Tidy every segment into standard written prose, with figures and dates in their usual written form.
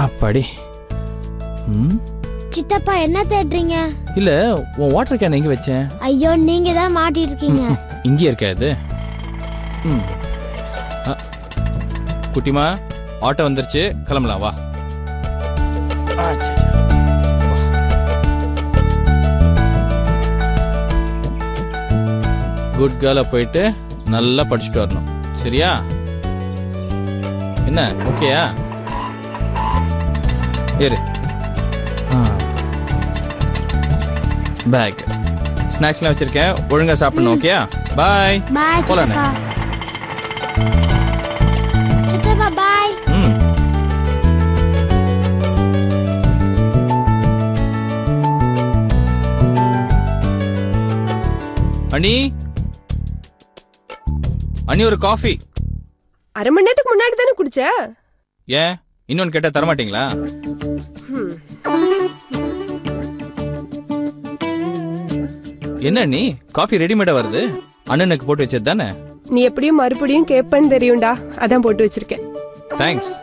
அப்பாடி. சித்தப்பா என்ன தேடுறீங்க? இல்ல உன் வாட்டர் கேன் எங்க வச்சேன்? ஐயோ நீங்க தான் மாட்டிட்டு இருக்கீங்க. இங்கே இருக்கா இது? குட்டிமா ஆட்டோ வந்துருச்சு, கிளம்பலாம் வா. குட் கேர்ல போயிட்டு நல்லா படிச்சுட்டு வரணும், சரியா? என்ன ஓகேயா? ஏறு. பேக் ஸ்நாக்ஸ்லாம் வச்சிருக்கேன், ஒழுங்கா சாப்பிடணும். ஓகேயா? பாய். பாய் சித்தப்பா. சித்தப்பா பாய். அண்ணி, அண்ணி ஒரு காஃபி. அரை மணி நேரத்துக்கு முன்னாடி தானே குடிச்ச. ஏன் இன்னொன்னு கேட்டா தரமாட்டீங்களா? என்ன நீ காஃபி ரெடிமேடா வருது, அண்ணனுக்கு போட்டு வச்சது தானே? நீ எப்படியும் மறுபடியும் கேப்பன்னு தெரியும்டா, அதான் போட்டு வச்சிருக்கேன். தேங்க்ஸ்.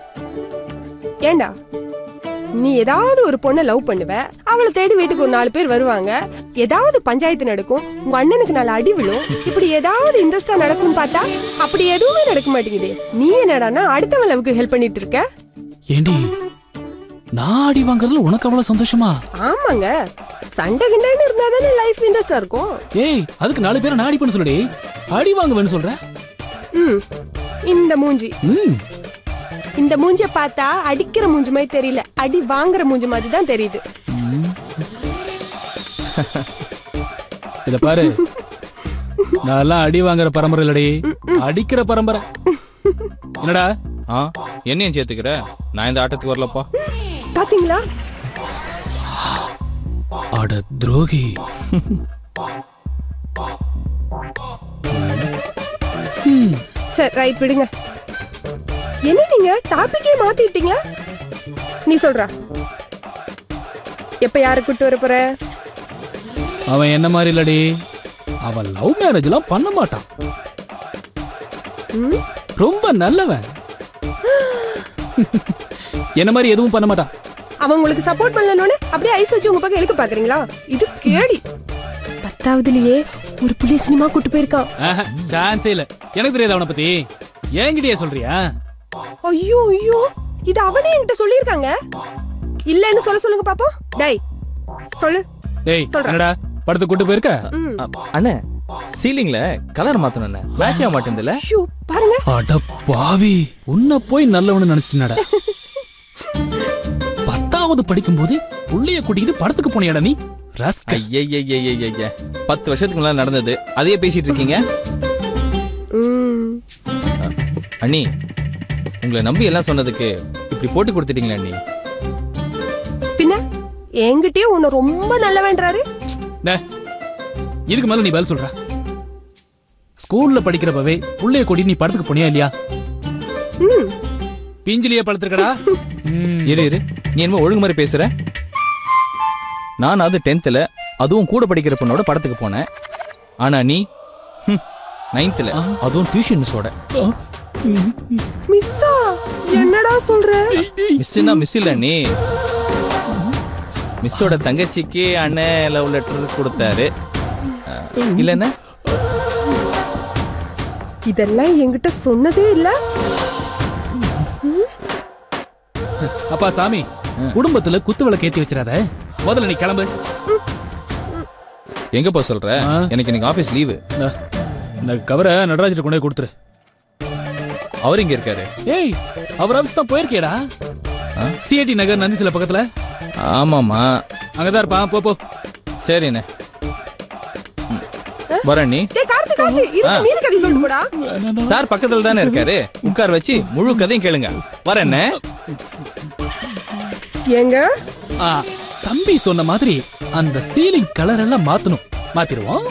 ஏண்டா நீ ஏதாவது ஒரு பொண்ணை லவ் பண்ணுவ, அவளை தேடி வீட்டுக்கு ஒரு 4 பேர் வருவாங்க, ஏதாவது பஞ்சாயத்து நடக்கும், உங்க அண்ணனுக்கு 4 அடி விழும், இப்படி ஏதாவது இன்ட்ரெஸ்டா நடக்கும்னு பார்த்தா அப்படி எதுவுமே நடக்க மாட்டேங்குது. நீ என்னடானா அடுத்தவன் லவ்க்கு ஹெல்ப் பண்ணிட்டு இருக்க. ஏண்டி நான் அடி வாங்குறதுல உனக்கு அவ்வளவு சந்தோஷமா? ஆமாங்க, சண்டை கிண்டன்னு இருந்தா தானே லைஃப் இன்ட்ரெஸ்டா இருக்கும். ஏய் அதுக்கு 4 பேரை நாடி பண்ண சொல்லுடி, அடி வாங்குவேன்னு சொல்ற? இந்த மூஞ்சி, இந்த மூஞ்ச பார்த்தா அடிக்கிற மூஞ்சி மாதிரி தெரியல, அடி வாங்குற மூஞ்சி மாதிரி தான் தெரியுது. இத பாரு, நான் அடி வாங்குற பரம்பரை இல்லடி, அடிக்கிற பரம்பரை. என்னடா என்னையும் சேர்த்துக்கிற? நான் இந்த ஆட்டத்துக்கு வரலப்பா. பாத்தீங்களா? அட துரோகி. சரி ரைட் விடுங்க. என்ன நீங்க டாபிக்கே மாத்திட்டீங்க? நீ சொல்ற எப்ப யாரை கூட்டு வர போற? அவன் என்ன மாதிரி இல்லடி, அவன் லவ் மேரேஜ் எல்லாம் பண்ண மாட்டான், ரொம்ப நல்லவன். என்ன மாதிரி எதுவும் பண்ண மாட்டான். அவன் உங்களுக்கு சப்போர்ட் பண்ணலன்னு அப்படியே ஐஸ் வச்சு உங்க பக்கம் இழுக்க பாக்குறீங்களா? இது கேடி. 10வதுலயே ஒரு புள்ளி சினிமா கூட்டு போயிருக்கான். சான்ஸே இல்ல. எனக்கு தெரியாது அவனை பத்தி, என்கிட்டயே சொல்றியா? ஐயோ ஐயோ, இது அவனே என்கிட்ட சொல்லிருக்காங்க. இல்லன்னு சொல்லுங்க பாப்போம். டேய் சொல்லு. டேய் என்னடா படத்துக்கு கூட்டு போயிருக்க? அண்ணே சீலிங்ல கலர் மாத்தணும், மேட்ச் ஆக மாட்டேங்குதுல. ஐயோ பாருங்க. அட பாவி, உன்னை போய் நல்லவன்னு நினைச்சிட்டேனடா. 10வது படிக்கும்போது புள்ளைய கூட்டிட்டு படத்துக்கு போனியாடா நீ? ரஸ்கல். 10 வருஷத்துக்கு முன்னாடி நடந்தது, அதையே பேசிட்டு இருக்கீங்க. அண்ணி உங்களை நம்பி எல்லாம் சொன்னதுக்கு இப்படி போட்டு கொடுத்துட்டீங்களா அண்ணி? பின்ன என்கிட்டயே உன்னை ரொம்ப நல்லவன்றாரு. இதுக்கு மேல நீ பதில் சொல்ற? ஸ்கூல்ல படிக்கிறப்பவே புள்ளைய கூட்டி நீ படத்துக்கு போனியா இல்லையா? பிஞ்சிலியே படுத்துருக்கடா. இரு நீ என்ன ஒழுங்கு மாதிரி பேசுற? நான் அது 10th அதுவும் கூட படிக்கிற பொண்ணோட படத்துக்கு போனேன். ஆனா நீ 9th அதுவும் டியூஷன் மிஸ்ஸோட. மிஸ்ஸா? என்னடா சொல்ற? மிஸ்னா மிஸ் இல்ல நீ, மிஸ்ஸோட தங்கச்சிக்கு அண்ணன் லவ் லெட்டர் கொடுத்தாரு இல்லன்னா? இதெல்லாம் என்கிட்ட சொன்னதே இல்ல. அப்பா சாமி, குடும்பத்துல குத்து விளக்கு ஏத்தி வச்சிராத, முதல்ல நீ கிளம்பு. எங்க போ சொல்ற? எனக்கு இன்னைக்கு ஆபீஸ் லீவு. இந்த கவரை நடராஜர் கொண்டே கொடுத்துரு. அவர் இங்க இருக்காரு. ஏய் அவர் ஆபீஸ் தான் போயிருக்கேடா. சிஐடி நகர் நந்திசில பக்கத்துல. ஆமாமா அங்கதான் இருப்பான், போ போ. சரிண்ணே வரேன். நீ சார் பக்கத்துல தானே இருக்காரு, உட்கார் வச்சு முழு கதையும் கேளுங்க. வரேண்ணே. எங்க தம்பி சொன்ன மாதிரி அந்த சீலிங் கலர் எல்லாம் மாத்தணும், மாத்திருவோம்.